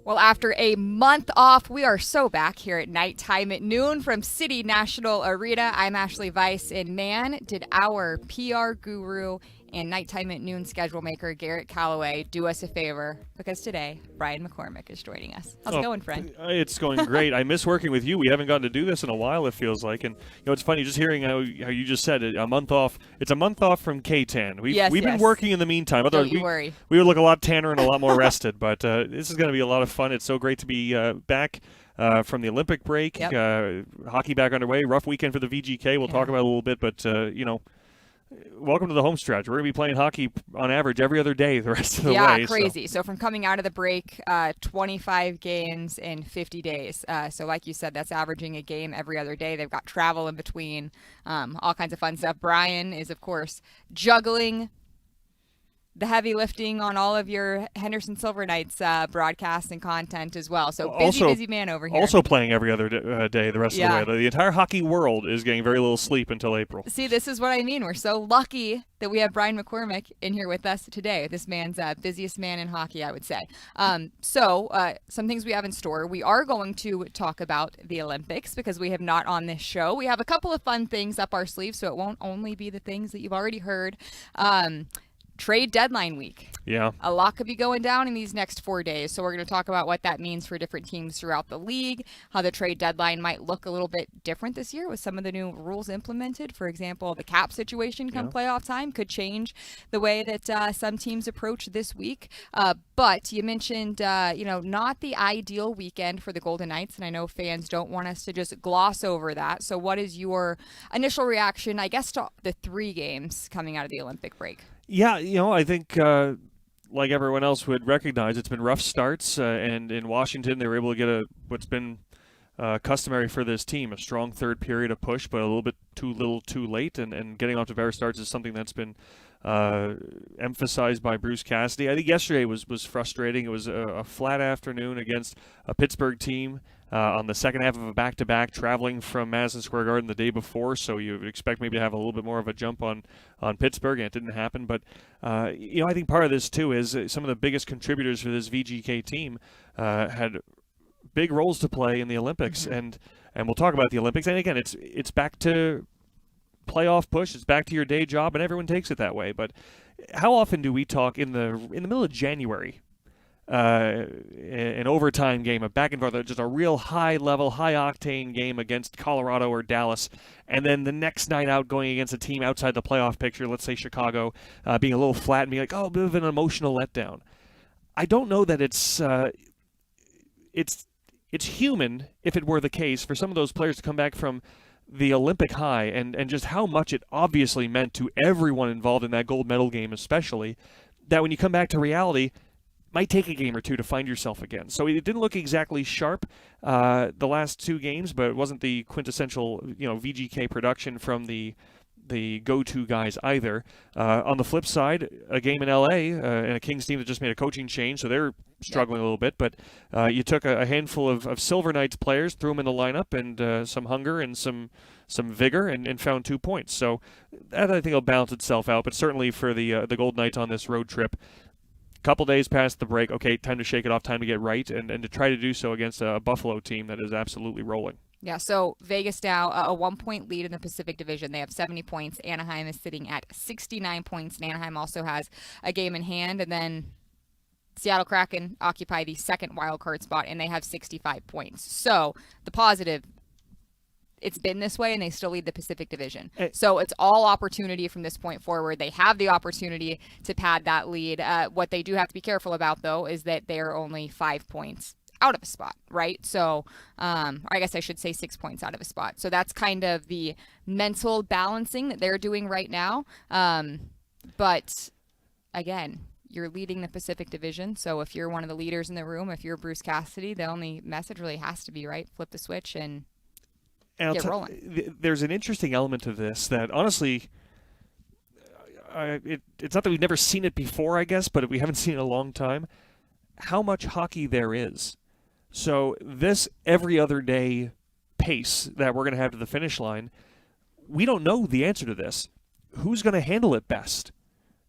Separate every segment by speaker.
Speaker 1: Well, after a month off, we are so back here at nighttime at noon from City National Arena. I'm Ashali Vise, and man, did our PR guru and nighttime at noon schedule maker Garrett Calloway do us a favor, because today Brian McCormack is joining us. How's it going, friend?
Speaker 2: It's going great. I miss working with you. We haven't gotten to do this in a while, it feels like. And it's funny just hearing how you just said it, a month off. It's a month off from K-Tan. We've been working in the meantime.
Speaker 1: Otherwise, don't you worry.
Speaker 2: We would look a lot tanner and a lot more rested. But this is going to be a lot of fun. It's so great to be back from the Olympic break.
Speaker 1: Yep.
Speaker 2: Hockey back underway. Rough weekend for the VGK. We'll talk about it a little bit. But, welcome to the home stretch. We're going to be playing hockey on average every other day the rest of the way.
Speaker 1: Yeah, crazy. So from coming out of the break, 25 games in 50 days. So like you said, that's averaging a game every other day. They've got travel in between, all kinds of fun stuff. Brian is, of course, juggling the heavy lifting on all of your Henderson Silver Knights broadcasts and content as well. So busy man over here.
Speaker 2: Also playing every other day the rest of the way. The entire hockey world is getting very little sleep until April.
Speaker 1: See, this is what I mean. We're so lucky that we have Brian McCormack in here with us today. This man's busiest man in hockey, I would say. So some things we have in store. We are going to talk about the Olympics because we have not on this show. We have a couple of fun things up our sleeve, so it won't only be the things that you've already heard. Trade deadline week.
Speaker 2: Yeah.
Speaker 1: A lot could be going down in these next 4 days. So we're going to talk about what that means for different teams throughout the league, how the trade deadline might look a little bit different this year with some of the new rules implemented. For example, the cap situation come playoff time could change the way that some teams approach this week. But you mentioned, not the ideal weekend for the Golden Knights. And I know fans don't want us to just gloss over that. So what is your initial reaction, I guess, to the 3 games coming out of the Olympic break?
Speaker 2: Yeah, I think like everyone else would recognize, it's been rough starts, and in Washington they were able to get what's been customary for this team, a strong third period of push, but a little bit too little too late, and getting off to better starts is something that's been emphasized by Bruce Cassidy. I think yesterday was frustrating. It was a flat afternoon against a Pittsburgh team on the second half of a back-to-back, traveling from Madison Square Garden the day before, so you would expect maybe to have a little bit more of a jump on Pittsburgh, and it didn't happen. But, I think part of this, too, is some of the biggest contributors for this VGK team had big roles to play in the Olympics, and we'll talk about the Olympics. And, again, it's back to playoff push, it's back to your day job, and everyone takes it that way. But how often do we talk in the middle of January, an overtime game, a back and forth, just a real high-level, high-octane game against Colorado or Dallas, and then the next night out going against a team outside the playoff picture, let's say Chicago, being a little flat and being like, a bit of an emotional letdown. I don't know that it's human, if it were the case, for some of those players to come back from the Olympic high and just how much it obviously meant to everyone involved in that gold medal game especially, that when you come back to reality, might take a game or two to find yourself again. So it didn't look exactly sharp the last 2 games, but it wasn't the quintessential VGK production from the go-to guys either. On the flip side, a game in LA and a Kings team that just made a coaching change, so they're struggling a little bit. But you took a handful of Silver Knights players, threw them in the lineup, and some hunger and some vigor, and found 2 points. So that, I think, will balance itself out. But certainly for the Golden Knights on this road trip, couple days past the break, okay, time to shake it off, time to get right, and to try to do so against a Buffalo team that is absolutely rolling.
Speaker 1: Yeah, so Vegas now a 1-point lead in the Pacific Division. They have 70 points. Anaheim is sitting at 69 points, and Anaheim also has a game in hand. And then Seattle Kraken occupy the second wild card spot, and they have 65 points. So the positive, it's been this way, and they still lead the Pacific Division. So it's all opportunity from this point forward. They have the opportunity to pad that lead. What they do have to be careful about, though, is that they are only 5 points out of a spot, right? So, or I guess I should say 6 points out of a spot. So that's kind of the mental balancing that they're doing right now. But again, you're leading the Pacific Division. So if you're one of the leaders in the room, if you're Bruce Cassidy, the only message really has to be, right, flip the switch and get rolling.
Speaker 2: There's an interesting element to this that, honestly, it's not that we've never seen it before, I guess, but we haven't seen it in a long time. How much hockey there is. So this every other day pace that we're going to have to the finish line, we don't know the answer to this. Who's going to handle it best?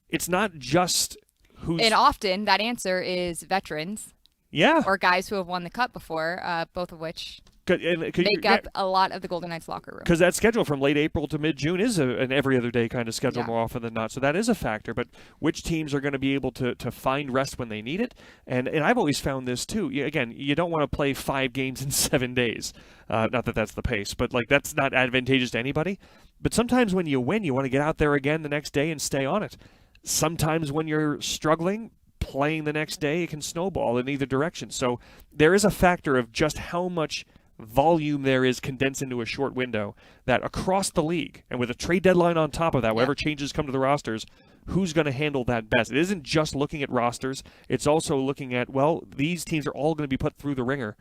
Speaker 2: It's not just who's...
Speaker 1: And often that answer is veterans
Speaker 2: Yeah.
Speaker 1: or guys who have won the Cup before, both of which make
Speaker 2: Yeah,
Speaker 1: up a lot of the Golden Knights locker room.
Speaker 2: because that schedule from late April to mid-June is an every other day kind of schedule
Speaker 1: Yeah.
Speaker 2: more often than not. So that is a factor. But which teams are going to be able to find rest when they need it? And I've always found this too. Again, you don't want to play 5 games in 7 days. Not that that's the pace, but like that's not advantageous to anybody. But sometimes when you win, you want to get out there again the next day and stay on it. Sometimes when you're struggling, playing the next day, it can snowball in either direction. So there is a factor of just how much volume there is condensed into a short window that across the league, and with a trade deadline on top of that, whatever changes come to the rosters, who's going to handle that best? It isn't just looking at rosters. It's also looking at, well, these teams are all going to be put through the ringer.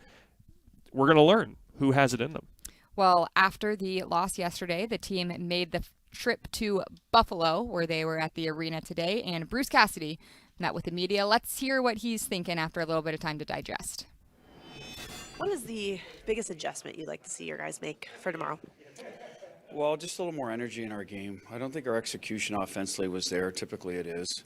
Speaker 2: We're going to learn who has it in them.
Speaker 1: Well, after the loss yesterday, the team made the trip to Buffalo, where they were at the arena today, and Bruce Cassidy met with the media. Let's hear what he's thinking after a little bit of time to digest.
Speaker 3: What is the biggest adjustment you'd like to see your guys make for tomorrow?
Speaker 4: Well, just a little more energy in our game. I don't think our execution offensively was there. Typically it is.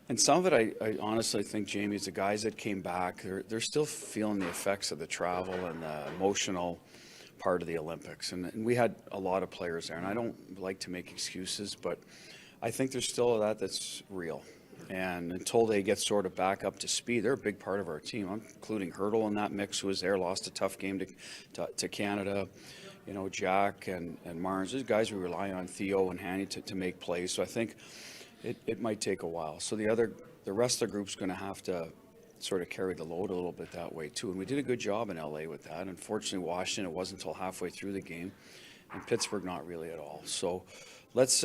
Speaker 4: And some of it, I honestly think, Jamie, is the guys that came back, they're still feeling the effects of the travel and the emotional part of the Olympics. And we had a lot of players there. And I don't like to make excuses, but I think there's still that's real. And until they get sort of back up to speed, they're a big part of our team, including Hurdle in that mix, who was there, lost a tough game to Canada. You know, Jack and Marnes, these guys we rely on, Theo and Hanny to make plays. So I think it might take a while. So the rest of the group's going to have to sort of carry the load a little bit that way too. And we did a good job in LA with that. Unfortunately, Washington, it wasn't until halfway through the game, and Pittsburgh not really at all. So let's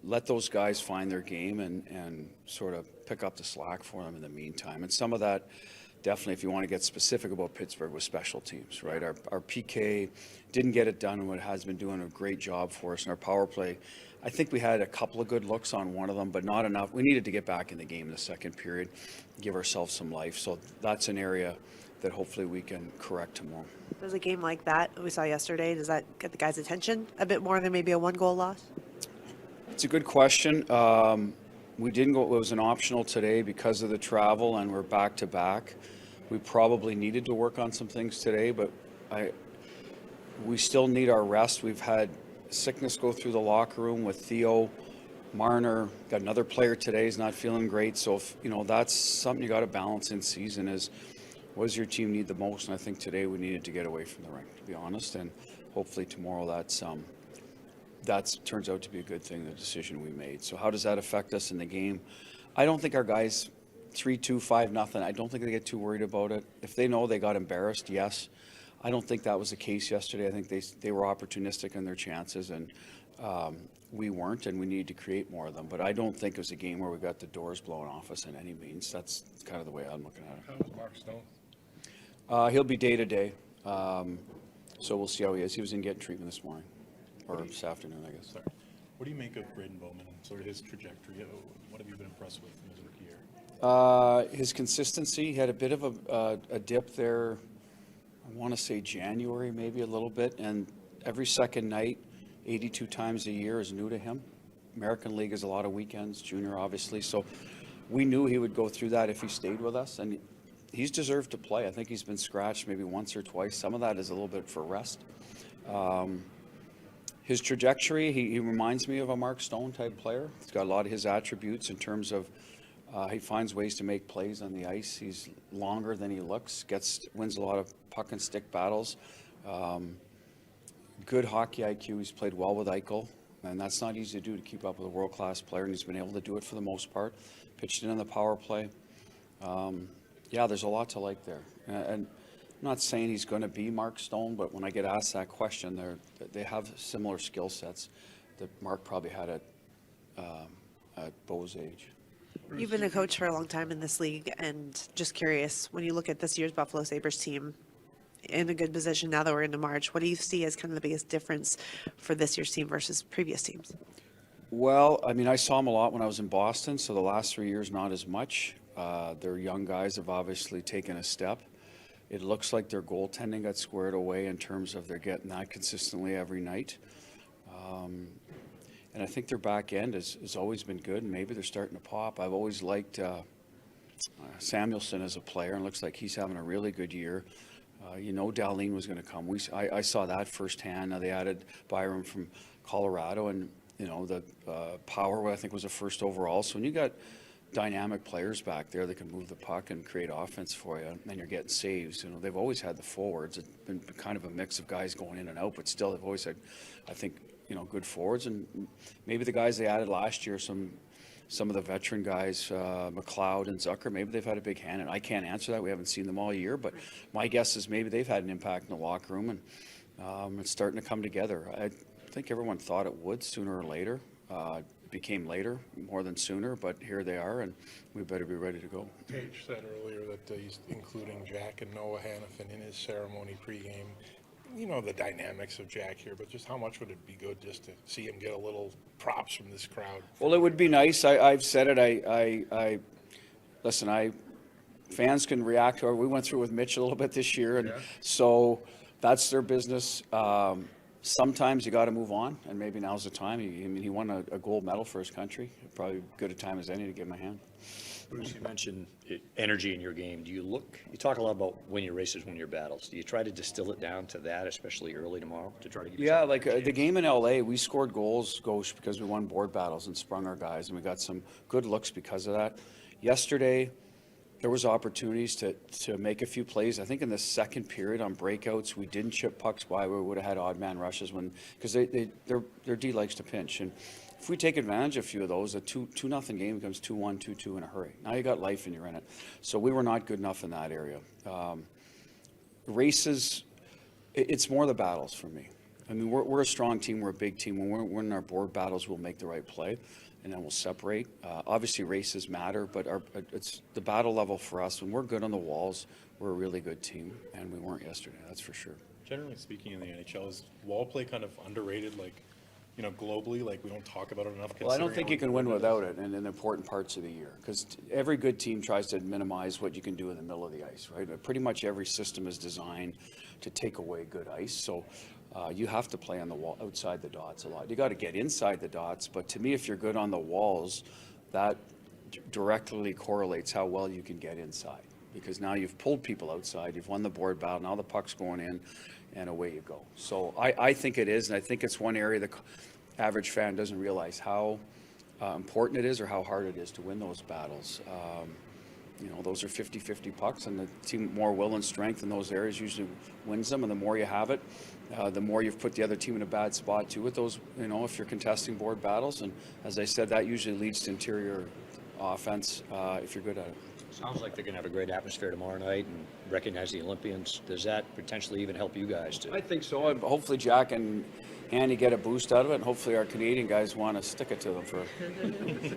Speaker 4: let those guys find their game and sort of pick up the slack for them in the meantime. And some of that, definitely, if you want to get specific about Pittsburgh, was special teams, right? Our PK didn't get it done, and what has been doing a great job for us. And our power play, I think we had a couple of good looks on one of them, but not enough. We needed to get back in the game in the second period, give ourselves some life. So that's an area that hopefully we can correct tomorrow.
Speaker 3: Does a game like that we saw yesterday, does that get the guys' attention a bit more than maybe a 1-goal loss?
Speaker 4: It's a good question. We didn't go, it was an optional today because of the travel, and we're back to back. We probably needed to work on some things today, but we still need our rest. We've had sickness go through the locker room with Theo, Marner, got another player today, he's not feeling great. So, that's something you got to balance in season is, what does your team need the most? And I think today we needed to get away from the rink, to be honest, and hopefully tomorrow that turns out to be a good thing, the decision we made. So how does that affect us in the game? I don't think our guys 3-2, 5-0, I don't think they get too worried about it. If they know they got embarrassed, yes. I don't think that was the case yesterday. I think they were opportunistic in their chances, and we weren't, and we needed to create more of them. But I don't think it was a game where we got the doors blown off us in any means. That's kind of the way I'm looking at it.
Speaker 5: How was Mark Stone?
Speaker 4: He'll be day-to-day, so we'll see how he is. He was in getting treatment this morning. Or this afternoon, I guess.
Speaker 5: Sorry. What do you make of Braden Bowman and sort of his trajectory? What have you been impressed with in his rookie year?
Speaker 4: His consistency, had a bit of a dip there, I want to say January, maybe a little bit. And every second night, 82 times a year is new to him. American League is a lot of weekends, junior obviously. So we knew he would go through that if he stayed with us. And he's deserved to play. I think he's been scratched maybe once or twice. Some of that is a little bit for rest. His trajectory, he reminds me of a Mark Stone type player. He's got a lot of his attributes in terms of he finds ways to make plays on the ice. He's longer than he looks, wins a lot of puck and stick battles. Good hockey IQ. He's played well with Eichel, and that's not easy to do, to keep up with a world-class player, and he's been able to do it for the most part. Pitched in on the power play. There's a lot to like there. And I'm not saying he's going to be Mark Stone, but when I get asked that question, they have similar skill sets that Mark probably had at Bo's age.
Speaker 3: You've been a coach for a long time in this league, and just curious, when you look at this year's Buffalo Sabres team in a good position now that we're into March, what do you see as kind of the biggest difference for this year's team versus previous teams?
Speaker 4: Well, I mean, I saw him a lot when I was in Boston, so the last 3 years, not as much. Their young guys have obviously taken a step. It looks like their goaltending got squared away in terms of they're getting that consistently every night. And I think their back end has always been good, and maybe they're starting to pop. I've always liked Samuelson as a player, and looks like he's having a really good year. Darlene was going to come. I saw that firsthand. Now they added Byram from Colorado, and the Power, I think, was a first overall. So when you got dynamic players back there that can move the puck and create offense for you, and you're getting saves. They've always had the forwards. It's been kind of a mix of guys going in and out, but still they've always had, I think, good forwards. And maybe the guys they added last year, some of the veteran guys, McLeod and Zucker, maybe they've had a big hand. And I can't answer that. We haven't seen them all year, but my guess is maybe they've had an impact in the locker room, and it's starting to come together. I think everyone thought it would sooner or later. It became later more than sooner, but here they are, and we better be ready to go.
Speaker 5: Paige said earlier that he's including Jack and Noah Hannafin in his ceremony pregame. The dynamics of Jack here, but just how much would it be good just to see him get a little props from this crowd?
Speaker 4: Well, it would be nice. I've said it. Listen, fans can react to it. We went through with Mitch a little bit this year, and so that's their business. Sometimes you got to move on, and maybe now's the time. He won a gold medal for his country. Probably good a time as any to give him a hand.
Speaker 6: Bruce, you mentioned energy in your game. You talk a lot about win your races, win your battles. Do you try to distill it down to that, especially early tomorrow, to try to get
Speaker 4: yourself the game in LA, we scored goals, because we won board battles and sprung our guys, and we got some good looks because of that. Yesterday, there was opportunities to make a few plays. I think in the second period on breakouts, we didn't chip pucks by. We would have had odd man rushes because their D likes to pinch. And if we take advantage of a few of those, a 2-0 game becomes 2-1, 2-2 in a hurry. Now you got life and you're in it. So we were not good enough in that area. Races, it's more the battles for me. I mean, we're a strong team. We're a big team. When we're in our board battles, we'll make the right play, and then we'll separate. Obviously, races matter, but it's the battle level for us. When we're good on the walls, we're a really good team, and we weren't yesterday. That's for sure.
Speaker 5: Generally speaking, in the NHL, is wall play kind of underrated, globally? We don't talk about it enough.
Speaker 4: Well, I don't think you can win without it in important parts of the year, because every good team tries to minimize what you can do in the middle of the ice, right? But pretty much every system is designed to take away good ice. So you have to play on the wall, outside the dots a lot. You got to get inside the dots, but to me, if you're good on the walls, that directly correlates how well you can get inside, because now you've pulled people outside, you've won the board battle, now the puck's going in, and away you go. So I think it is, and I think it's one area the average fan doesn't realize how important it is or how hard it is to win those battles. Those are 50-50 pucks, and the team more will and strength in those areas usually wins them, and the more you have it, the more you've put the other team in a bad spot too with those, if you're contesting board battles. And as I said, that usually leads to interior offense if you're good at it.
Speaker 6: Sounds like they're going to have a great atmosphere tomorrow night and recognize the Olympians. Does that potentially even help you guys too?
Speaker 4: I think so. Hopefully Jack and Andy get a boost out of it, and hopefully our Canadian guys want to stick it to them for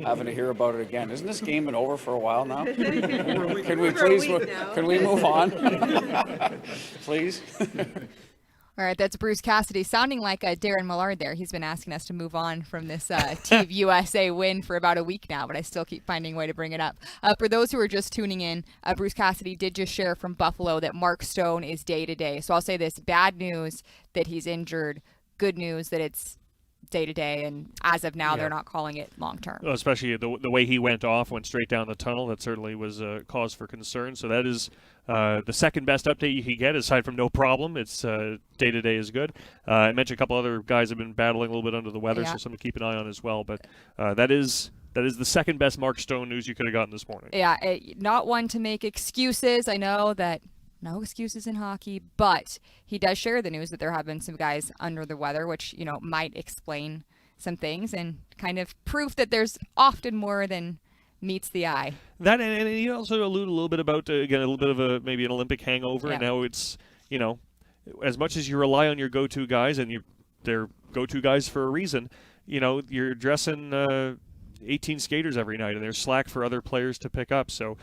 Speaker 4: having to hear about it again. Isn't this game been over for a while now? Can we please move on? Please.
Speaker 1: All right, that's Bruce Cassidy, sounding like Darren Millard there. He's been asking us to move on from this Team USA win for about a week now, but I still keep finding a way to bring it up. For those who are just tuning in, Bruce Cassidy did just share from Buffalo that Mark Stone is day-to-day. So I'll say this: bad news that he's injured, good news that it's day-to-day, and as of now, they're not calling it long-term.
Speaker 2: Well, especially the way he went straight down the tunnel, that certainly was a cause for concern. So that is the second best update you can get, aside from no problem. It's day-to-day is good. I mentioned a couple other guys have been battling a little bit under the weather, so something to keep an eye on as well. But that is the second best Mark Stone news you could have gotten this morning.
Speaker 1: Yeah, not one to make excuses. I know that no excuses in hockey, but he does share the news that there have been some guys under the weather, which, might explain some things and kind of proof that there's often more than meets the eye.
Speaker 2: That, and he also alluded a little bit about, again, a little bit of maybe an Olympic hangover, and now it's, as much as you rely on your go-to guys, and they're go-to guys for a reason, you're dressing 18 skaters every night, and there's slack for other players to pick up. So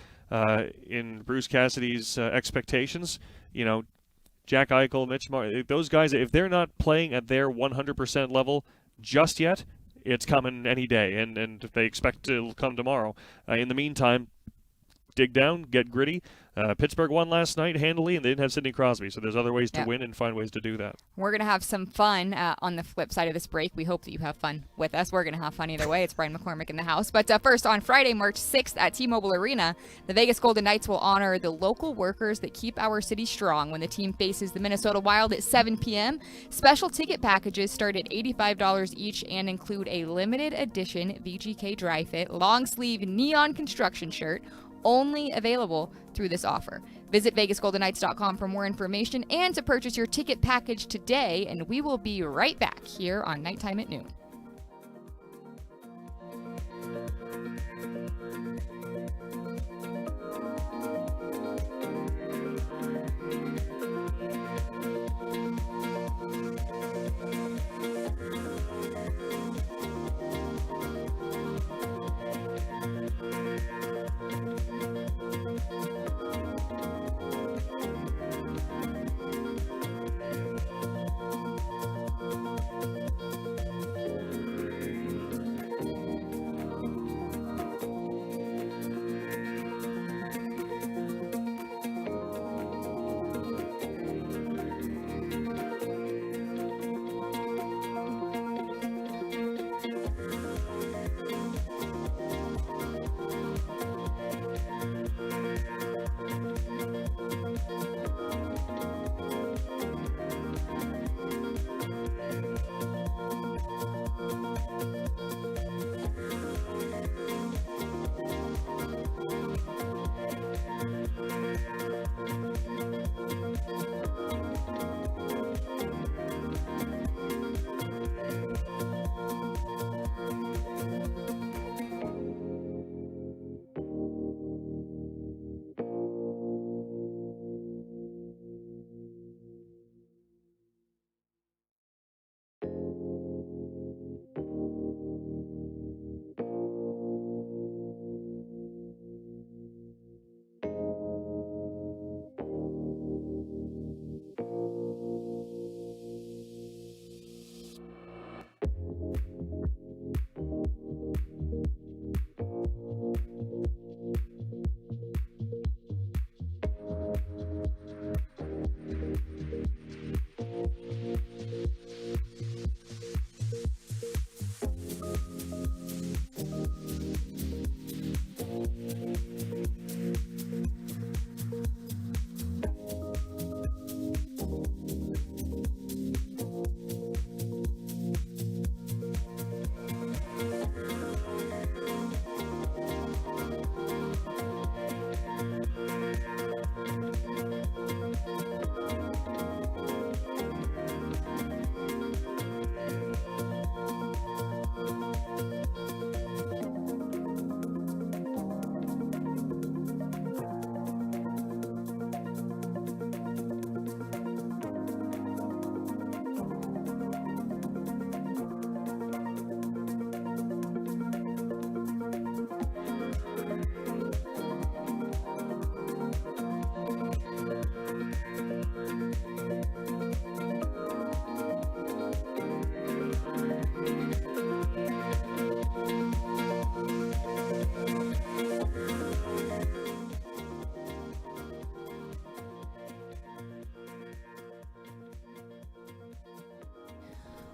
Speaker 2: in Bruce Cassidy's expectations, Jack Eichel, Mitch Marner, those guys, if they're not playing at their 100% level just yet, it's coming any day, and if they expect to come tomorrow. In the meantime, dig down, get gritty. Pittsburgh won last night handily, and they didn't have Sidney Crosby, so there's other ways to win and find ways to do that.
Speaker 1: We're going to have some fun on the flip side of this break. We hope that you have fun with us. We're going to have fun either way. It's Brian McCormack in the house. But first, on Friday, March 6th at T-Mobile Arena, the Vegas Golden Knights will honor the local workers that keep our city strong when the team faces the Minnesota Wild at 7 p.m. Special ticket packages start at $85 each and include a limited edition VGK dry fit, long sleeve neon construction shirt, only available through this offer. Visit VegasGoldenKnights.com for more information and to purchase your ticket package today, and we will be right back here on Nighttime at Noon.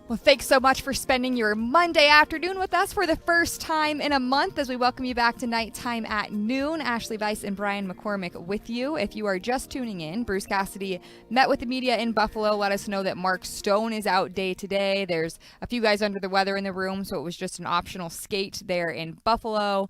Speaker 1: Well, thanks so much for spending your Monday afternoon with us for the first time in a month as we welcome you back to Nighttime at Noon. Ashali Vise and Brian McCormack with you. If you are just tuning in, Bruce Cassidy met with the media in Buffalo. Let us know that Mark Stone is out day to day. There's a few guys under the weather in the room, so it was just an optional skate there in Buffalo.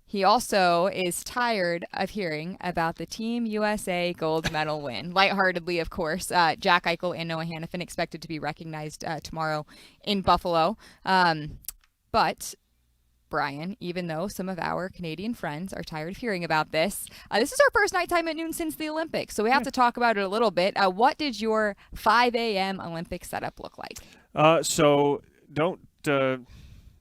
Speaker 1: He also is tired of hearing about the Team USA gold medal win. Lightheartedly, of course. Jack Eichel and Noah Hannafin expected to be recognized tomorrow in Buffalo. But, Brian, even though some of our Canadian friends are tired of hearing about this, this is our first Nighttime at Noon since the Olympics, so we have to talk about it a little bit. What did your 5 a.m. Olympic setup look like?
Speaker 2: So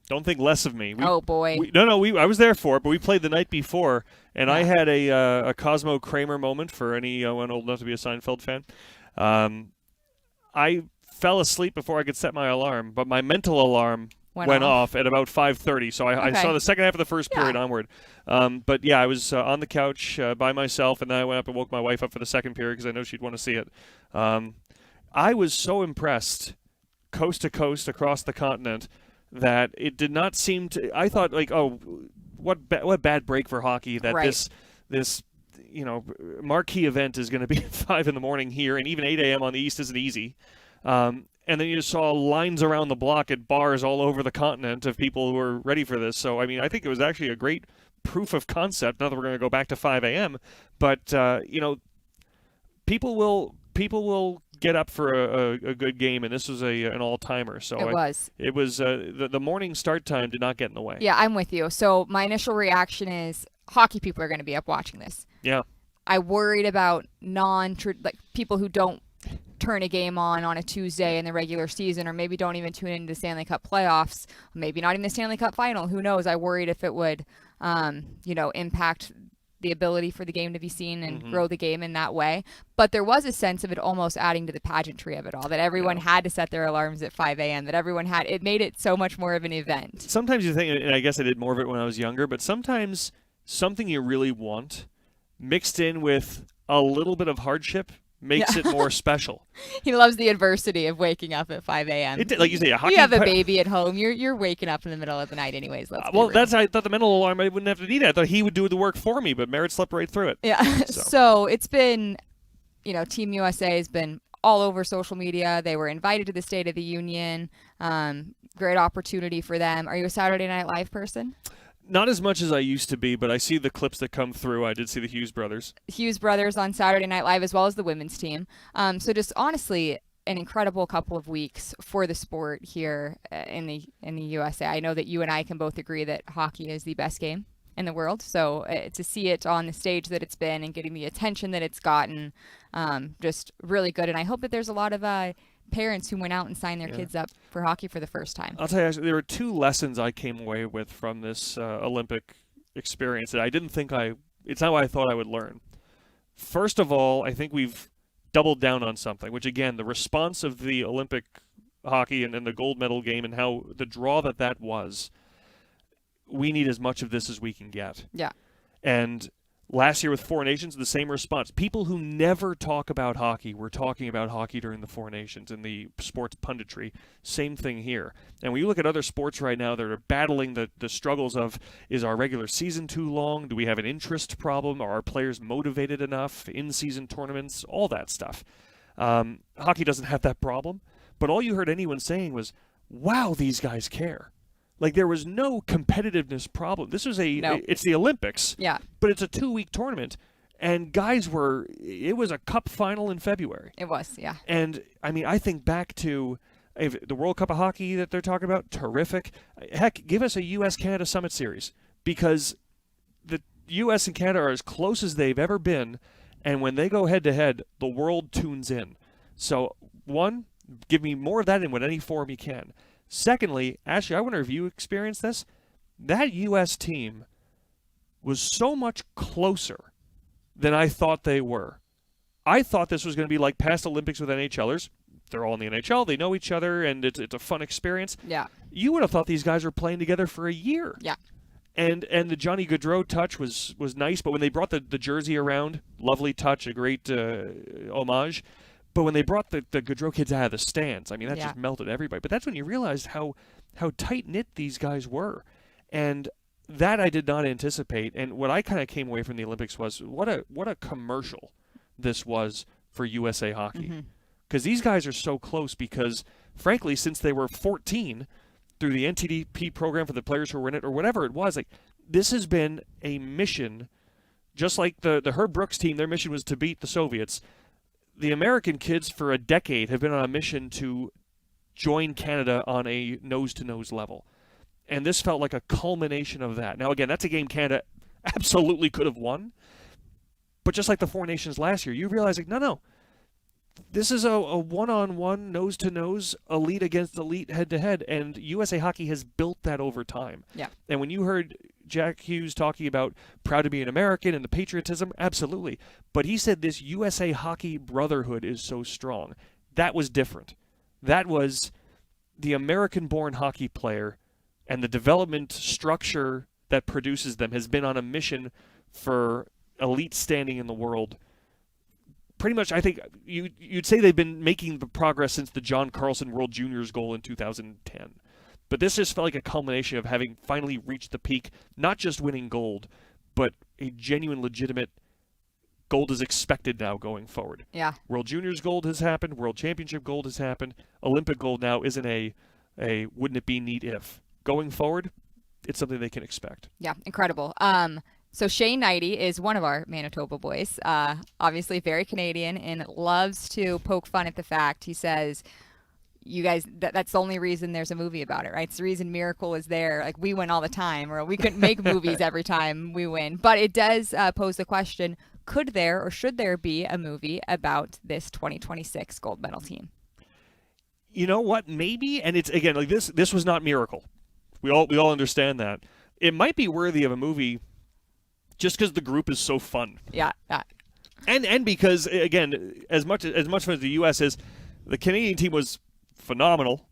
Speaker 2: don't think less of me.
Speaker 1: Oh, boy.
Speaker 2: I was there for it, but we played the night before, and I had a Cosmo Kramer moment for anyone old enough to be a Seinfeld fan. I fell asleep before I could set my alarm, but my mental alarm went off at about 5:30. So I
Speaker 1: Okay.
Speaker 2: saw the second half of the first
Speaker 1: Yeah.
Speaker 2: period onward. But yeah, I was on the couch by myself, and then I went up and woke my wife up for the second period because I know she'd want to see it. I was so impressed, coast to coast across the continent, that it did not seem to. I thought like, oh, what bad break for hockey that
Speaker 1: Right.
Speaker 2: this marquee event is going to be at 5 in the morning here, and even 8 a.m. on the East isn't easy. And then you just saw lines around the block at bars all over the continent of people who were ready for this. So, I mean, I think it was actually a great proof of concept. Not that we're going to go back to 5 a.m., but, people will get up for a good game, and this was an all-timer. So
Speaker 1: It was.
Speaker 2: It was the morning start time did not get in the way.
Speaker 1: Yeah, I'm with you. So my initial reaction is hockey people are going to be up watching this.
Speaker 2: Yeah.
Speaker 1: I worried about people who don't turn a game on a Tuesday in the regular season, or maybe don't even tune into the Stanley Cup playoffs, maybe not even the Stanley Cup final. Who knows? I worried if it would, impact the ability for the game to be seen and grow the game in that way. But there was a sense of it almost adding to the pageantry of it all, that everyone had to set their alarms at 5 a.m., that it made it so much more of an event.
Speaker 2: Sometimes you think, and I guess I did more of it when I was younger, but sometimes something you really want mixed in with a little bit of hardship makes it more special.
Speaker 1: He loves the adversity of waking up at 5 a.m.
Speaker 2: Like you say, a hockey.
Speaker 1: You have a baby at home. You're waking up in the middle of the night anyways. Let's be real.
Speaker 2: I thought the mental alarm, I wouldn't have to need it. I thought he would do the work for me, but Merritt slept right through it.
Speaker 1: Yeah. So it's been, Team USA has been all over social media. They were invited to the State of the Union. Great opportunity for them. Are you a Saturday Night Live person?
Speaker 2: Not as much as I used to be, but I see the clips that come through. I did see the Hughes brothers.
Speaker 1: Hughes brothers on Saturday Night Live, as well as the women's team. So just honestly, an incredible couple of weeks for the sport here in the USA. I know that you and I can both agree that hockey is the best game in the world. So to see it on the stage that it's been and getting the attention that it's gotten, just really good. And I hope that there's a lot of parents who went out and signed their kids up for hockey for the first time.
Speaker 2: I'll tell you, actually, there were two lessons I came away with from this Olympic experience that I didn't think it's not what I thought I would learn. First of all, I think we've doubled down on something, which again, the response of the Olympic hockey and the gold medal game and how the draw that was, we need as much of this as we can get.
Speaker 1: Yeah.
Speaker 2: And last year with Four Nations, the same response. People who never talk about hockey were talking about hockey during the Four Nations and the sports punditry. Same thing here. And when you look at other sports right now that are battling the struggles of, is our regular season too long? Do we have an interest problem? Are our players motivated enough? In-season tournaments? All that stuff. Hockey doesn't have that problem. But all you heard anyone saying was, wow, these guys care. Like, there was no competitiveness problem. This was it's the Olympics.
Speaker 1: Yeah.
Speaker 2: But it's a 2-week tournament. And guys it was a cup final in February.
Speaker 1: It was, yeah.
Speaker 2: And, I mean, I think back to the World Cup of Hockey that they're talking about, terrific. Heck, give us a U.S.-Canada Summit Series. Because the U.S. and Canada are as close as they've ever been. And when they go head-to-head, the world tunes in. So, one, give me more of that in any form you can. Secondly, Ashley, I wonder if you experienced this. That U.S. team was so much closer than I thought they were. I thought this was going to be like past Olympics with NHLers. They're all in the NHL. They know each other, and it's a fun experience.
Speaker 1: Yeah.
Speaker 2: You would have thought these guys were playing together for a year.
Speaker 1: Yeah.
Speaker 2: And the Johnny Gaudreau touch was nice, but when they brought the jersey around, lovely touch, a great homage. But when they brought the Gaudreau kids out of the stands, I mean, that just melted everybody. But that's when you realized how tight-knit these guys were. And that I did not anticipate. And what I kind of came away from the Olympics was what a commercial this was for USA Hockey. Because these guys are so close because, frankly, since they were 14, through the NTDP program for the players who were in it or whatever it was, like, this has been a mission, just like the Herb Brooks team, their mission was to beat the Soviets. The American kids for a decade have been on a mission to join Canada on a nose-to-nose level. And this felt like a culmination of that. Now, again, that's a game Canada absolutely could have won. But just like the Four Nations last year, you realize, like, no. This is a one-on-one, nose-to-nose, elite against elite, head-to-head. And USA Hockey has built that over time.
Speaker 1: Yeah.
Speaker 2: And when you heard Jack Hughes talking about proud to be an American and the patriotism, absolutely. But he said this USA Hockey brotherhood is so strong. That was different. That was the American-born hockey player and the development structure that produces them has been on a mission for elite standing in the world. Pretty much, I think you'd say they've been making the progress since the John Carlson World Juniors goal in 2010. But this just felt like a culmination of having finally reached the peak, not just winning gold, but a genuine, legitimate gold is expected now going forward.
Speaker 1: Yeah.
Speaker 2: World Juniors gold has happened. World Championship gold has happened. Olympic gold now isn't a wouldn't it be neat if. Going forward, it's something they can expect.
Speaker 1: Yeah, incredible. So Shane Knighty is one of our Manitoba boys, obviously very Canadian, and loves to poke fun at the fact. He says, you guys, that's the only reason there's a movie about it, right? It's the reason Miracle is there. Like, we win all the time, or we couldn't make movies every time we win. But it does pose the question, could there or should there be a movie about this 2026 gold medal team?
Speaker 2: You know what? Maybe, and it's, again, like this was not Miracle. We all understand that. It might be worthy of a movie just because the group is so fun.
Speaker 1: Yeah.
Speaker 2: And because, again, as much fun as the U.S. is, the Canadian team was phenomenal.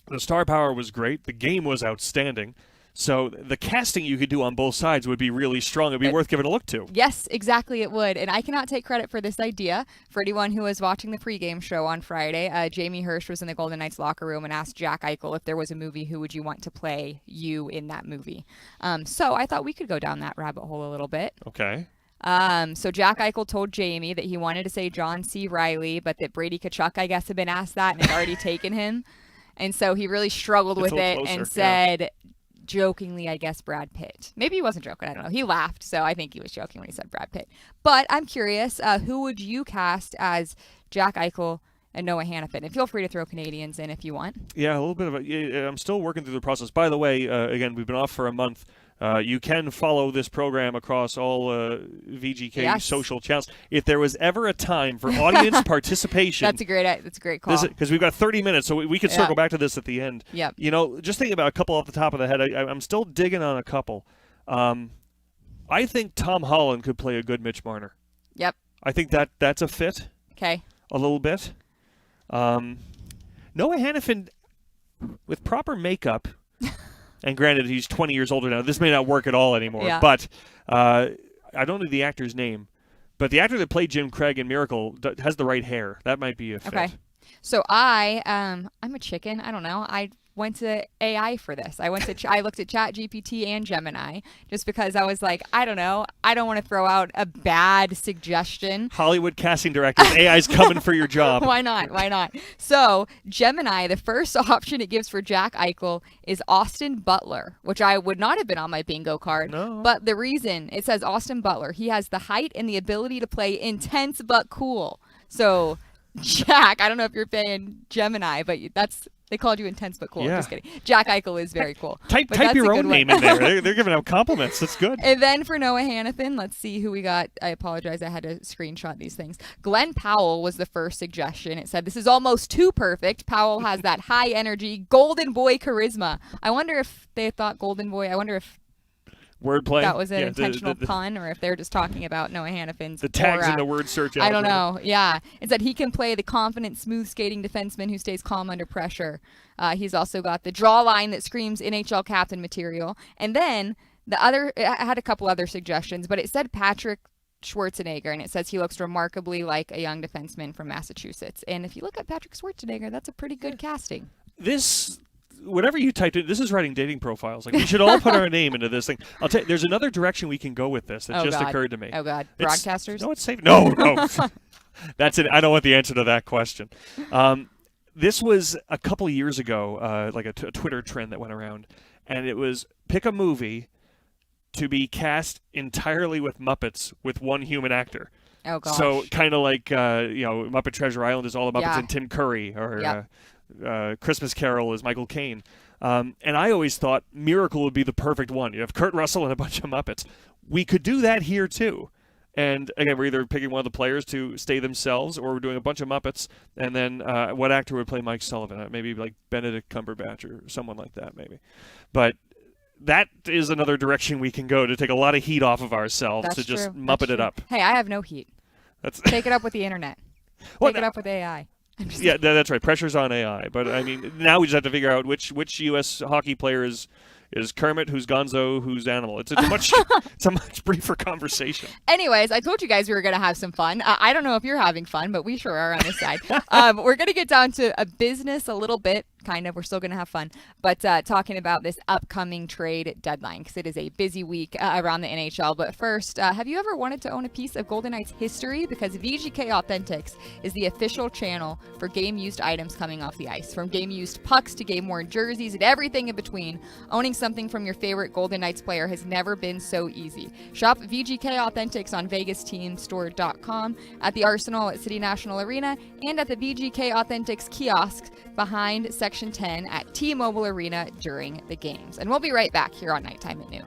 Speaker 2: The star power was great. The game was outstanding. So the casting you could do on both sides would be really strong. It would be worth giving a look to.
Speaker 1: Yes, exactly, it would. And I cannot take credit for this idea. For anyone who was watching the pregame show on Friday, Jamie Hirsch was in the Golden Knights locker room and asked Jack Eichel if there was a movie, who would you want to play you in that movie? So I thought we could go down that rabbit hole a little bit.
Speaker 2: Okay.
Speaker 1: So Jack Eichel told Jamie that he wanted to say John C. Reilly, but that Brady Tkachuk, I guess, had been asked that and had already taken him. And so he really struggled with it and said, jokingly, I guess, Brad Pitt. Maybe he wasn't joking. I don't know. He laughed, so I think he was joking when he said Brad Pitt. But I'm curious, who would you cast as Jack Eichel and Noah Hannafin? And feel free to throw Canadians in if you want.
Speaker 2: Yeah, a little bit of I'm still working through the process. By the way, again, we've been off for a month. You can follow this program across all VGK social channels. If there was ever a time for audience participation,
Speaker 1: that's a great call.
Speaker 2: Because we've got 30 minutes, so we could circle back to this at the end.
Speaker 1: Yep.
Speaker 2: You know, just thinking about a couple off the top of the head, I'm still digging on a couple. I think Tom Holland could play a good Mitch Marner.
Speaker 1: Yep.
Speaker 2: I think that's a fit.
Speaker 1: Okay.
Speaker 2: A little bit. Noah Hannafin, with proper makeup. And granted, he's 20 years older now. This may not work at all anymore.
Speaker 1: Yeah.
Speaker 2: But I don't know the actor's name. But the actor that played Jim Craig in Miracle has the right hair. That might be a fit.
Speaker 1: Okay. So I'm a chicken. I don't know. I went to AI for this. I looked at ChatGPT and Gemini just because I was like, I don't know. I don't want to throw out a bad suggestion.
Speaker 2: Hollywood casting directors, AI's coming for your job.
Speaker 1: Why not? So Gemini, the first option it gives for Jack Eichel is Austin Butler, which I would not have been on my bingo card.
Speaker 2: No.
Speaker 1: But the reason it says Austin Butler, he has the height and the ability to play intense but cool. So Jack, I don't know if you're paying Gemini, but they called you intense but cool.
Speaker 2: Yeah.
Speaker 1: I'm just kidding. Jack Eichel is very cool.
Speaker 2: Type your own name in there. They're giving out compliments. That's good.
Speaker 1: And then for Noah Hannafin, let's see who we got. I apologize. I had to screenshot these things. Glenn Powell was the first suggestion. It said, this is almost too perfect. Powell has that high energy, golden boy charisma. I wonder if they thought golden boy. I wonder if
Speaker 2: wordplay.
Speaker 1: that was an intentional pun, or if they're just talking about Noah Hannafin's
Speaker 2: the tags
Speaker 1: aura.
Speaker 2: in the word search.
Speaker 1: I don't know. Yeah. It said he can play the confident, smooth skating defenseman who stays calm under pressure. He's also got the draw line that screams NHL captain material. And then I had a couple other suggestions, but it said Patrick Schwarzenegger, and it says he looks remarkably like a young defenseman from Massachusetts. And if you look at Patrick Schwarzenegger, that's a pretty good casting.
Speaker 2: Whatever you typed in, this is writing dating profiles. Like, we should all put our name into this thing. I'll tell you, there's another direction we can go with this that occurred to me.
Speaker 1: Oh, God. Broadcasters?
Speaker 2: No, it's safe. No. That's it. I don't want the answer to that question. This was a couple of years ago, like a Twitter trend that went around, and it was pick a movie to be cast entirely with Muppets with one human actor.
Speaker 1: Oh, gosh.
Speaker 2: So kind of like, Muppet Treasure Island is all the Muppets and Tim Curry, or Christmas Carol is Michael Caine. And I always thought Miracle would be the perfect one. You have Kurt Russell and a bunch of Muppets. We could do that here, too. And, again, we're either picking one of the players to stay themselves, or we're doing a bunch of Muppets, and then what actor would play Mike Sullivan? Maybe like Benedict Cumberbatch or someone like that, maybe. But that is another direction we can go to take a lot of heat off of ourselves.
Speaker 1: That's
Speaker 2: to just
Speaker 1: true.
Speaker 2: Muppet it up.
Speaker 1: Hey, I have no heat. Take it up with the internet. Take it up with AI.
Speaker 2: Yeah, that's right. Pressure's on AI. But, I mean, now we just have to figure out which U.S. hockey player is Kermit, who's Gonzo, who's Animal. It's a much briefer conversation.
Speaker 1: Anyways, I told you guys we were going to have some fun. I don't know if you're having fun, but we sure are on this side. We're going to get down to a business a little bit, kind of. We're still going to have fun. But talking about this upcoming trade deadline, because it is a busy week around the NHL. But first, have you ever wanted to own a piece of Golden Knights history? Because VGK Authentics is the official channel for game-used items coming off the ice. From game-used pucks to game-worn jerseys and everything in between, owning something from your favorite Golden Knights player has never been so easy. Shop VGK Authentics on VegasTeamStore.com, at the Arsenal at City National Arena, and at the VGK Authentics kiosks behind Section 10 at T-Mobile Arena during the games. And we'll be right back here on Nighttime at Noon.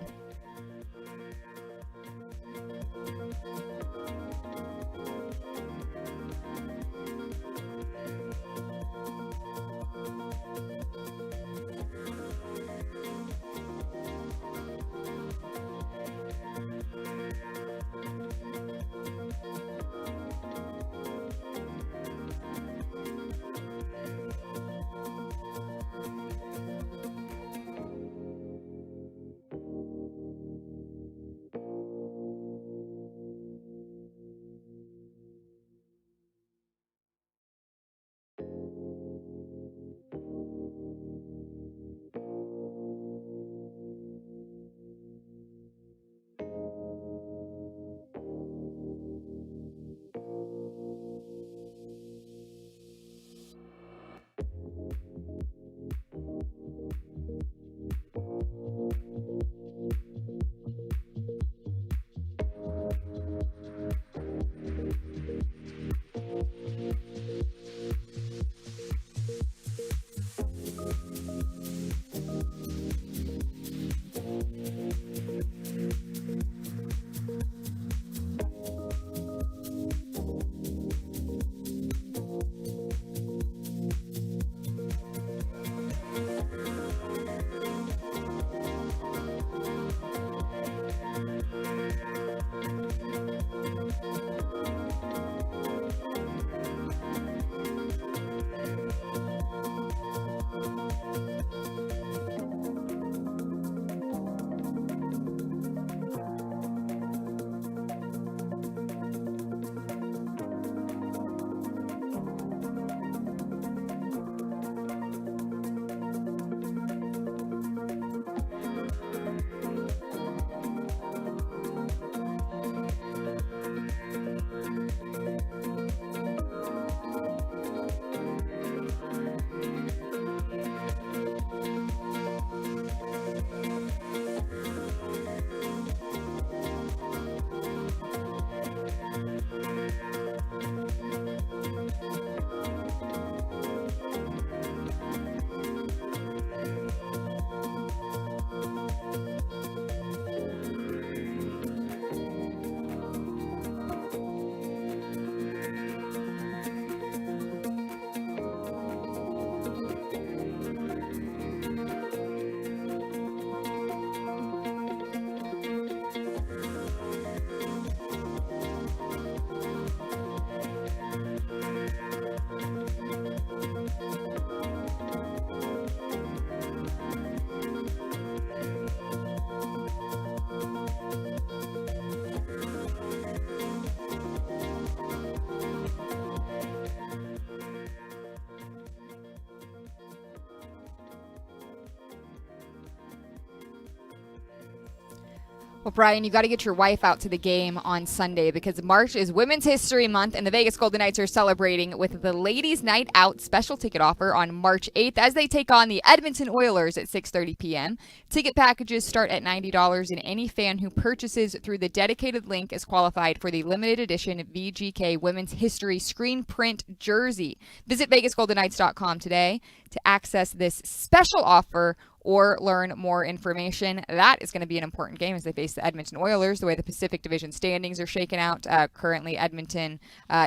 Speaker 1: Well, Brian, you got to get your wife out to the game on Sunday because March is Women's History Month, and the Vegas Golden Knights are celebrating with the Ladies' Night Out special ticket offer on March 8th as they take on the Edmonton Oilers at 6:30 p.m. Ticket packages start at $90, and any fan who purchases through the dedicated link is qualified for the limited edition VGK Women's History screen print jersey. Visit VegasGoldenKnights.com today to access this special offer or learn more information. That is going to be an important game as they face the Edmonton Oilers. The way the Pacific Division standings are shaken out, currently Edmonton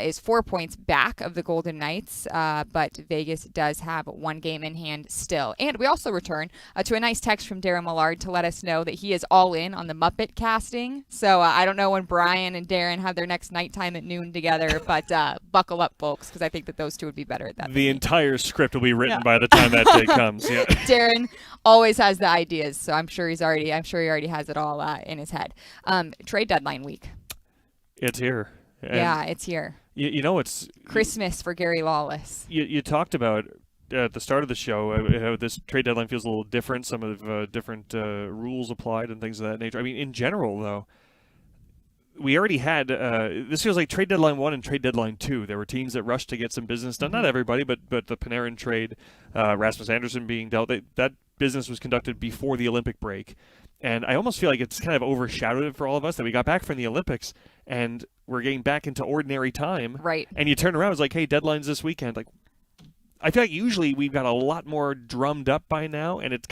Speaker 1: is 4 points back of the Golden Knights, but Vegas does have one game in hand still. And we also return to a nice text from Darren Millard to let us know that he is all in on the Muppet casting. So I don't know when Brian and Darren have their next nighttime at noon together, but buckle up, folks, because I think that those two would be better at that.
Speaker 2: The entire script will be written by the time that day comes. Yeah.
Speaker 1: Darren always has the ideas, so I'm sure he already has it all in his head. Trade deadline week.
Speaker 2: It's here. And
Speaker 1: yeah, it's here.
Speaker 2: You know, it's
Speaker 1: Christmas for Gary Lawless.
Speaker 2: You talked about at the start of the show how this trade deadline feels a little different. Some of different rules applied and things of that nature. I mean, in general, though, we already had this feels like trade deadline 1 and trade deadline 2. There were teams that rushed to get some business done. Not everybody, but the Panarin trade, Rasmus Anderson being dealt, that business was conducted before the Olympic break. And I almost feel like it's kind of overshadowed it for all of us that we got back from the Olympics and we're getting back into ordinary time.
Speaker 1: Right.
Speaker 2: And you turn around, it's like, hey, deadline's this weekend. Like, I feel like usually we've got a lot more drummed up by now, and it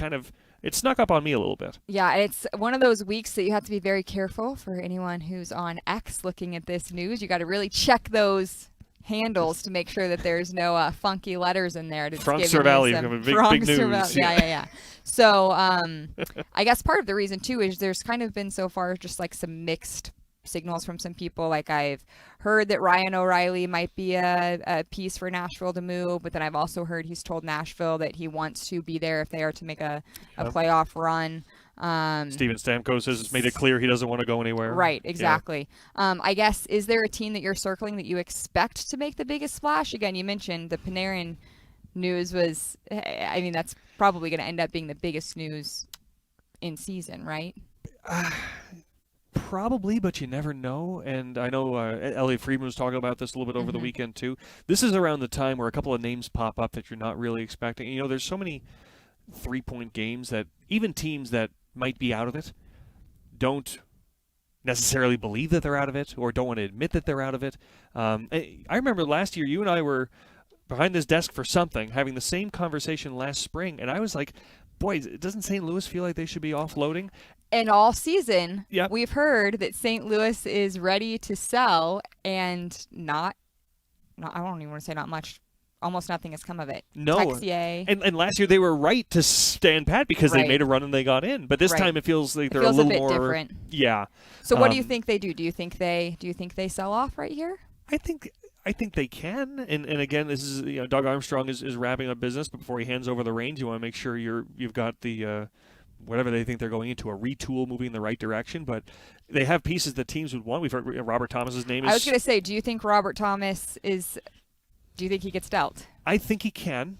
Speaker 2: snuck up on me a little bit.
Speaker 1: Yeah, and it's one of those weeks that you have to be very careful for anyone who's on X looking at this news. You got to really check those handles to make sure that there's no funky letters in there.
Speaker 2: Frank Cervalli, big news.
Speaker 1: Yeah. So I guess part of the reason, too, is there's kind of been so far just like some mixed signals from some people. Like I've heard that Ryan O'Reilly might be a piece for Nashville to move, but then I've also heard he's told Nashville that he wants to be there if they are to make a playoff run.
Speaker 2: Steven Stamkos has made it clear he doesn't want to go anywhere.
Speaker 1: Right, exactly. Yeah. I guess, is there a team that you're circling that you expect to make the biggest splash? Again, you mentioned the Panarin news was, I mean, that's probably going to end up being the biggest news in season, right?
Speaker 2: Probably, but you never know. And I know Elliot Friedman was talking about this a little bit over the weekend, too. This is around the time where a couple of names pop up that you're not really expecting. You know, there's so many three-point games that even teams that might be out of it don't necessarily believe that they're out of it or don't want to admit that they're out of it. I remember last year you and I were behind this desk for something, having the same conversation last spring, and I was like, boy, doesn't St. Louis feel like they should be offloading?
Speaker 1: And all season,
Speaker 2: yep,
Speaker 1: we've heard that St. Louis is ready to sell, and I don't even want to say not much. Almost nothing has come of it.
Speaker 2: No.
Speaker 1: Texier.
Speaker 2: And last year they were right to stand pat because they made a run and they got in. But this time it feels like they're a little more
Speaker 1: different.
Speaker 2: Yeah.
Speaker 1: So what do you think they do? Do you think they sell off right here?
Speaker 2: I think they can. And again, this is Doug Armstrong is wrapping up business, but before he hands over the reins, you want to make sure you've got the whatever they think they're going into, a retool moving in the right direction. But they have pieces that teams would want. We've heard Robert Thomas's name is.
Speaker 1: I was going to say, do you think Robert Thomas is? Do you think he gets dealt?
Speaker 2: I think he can.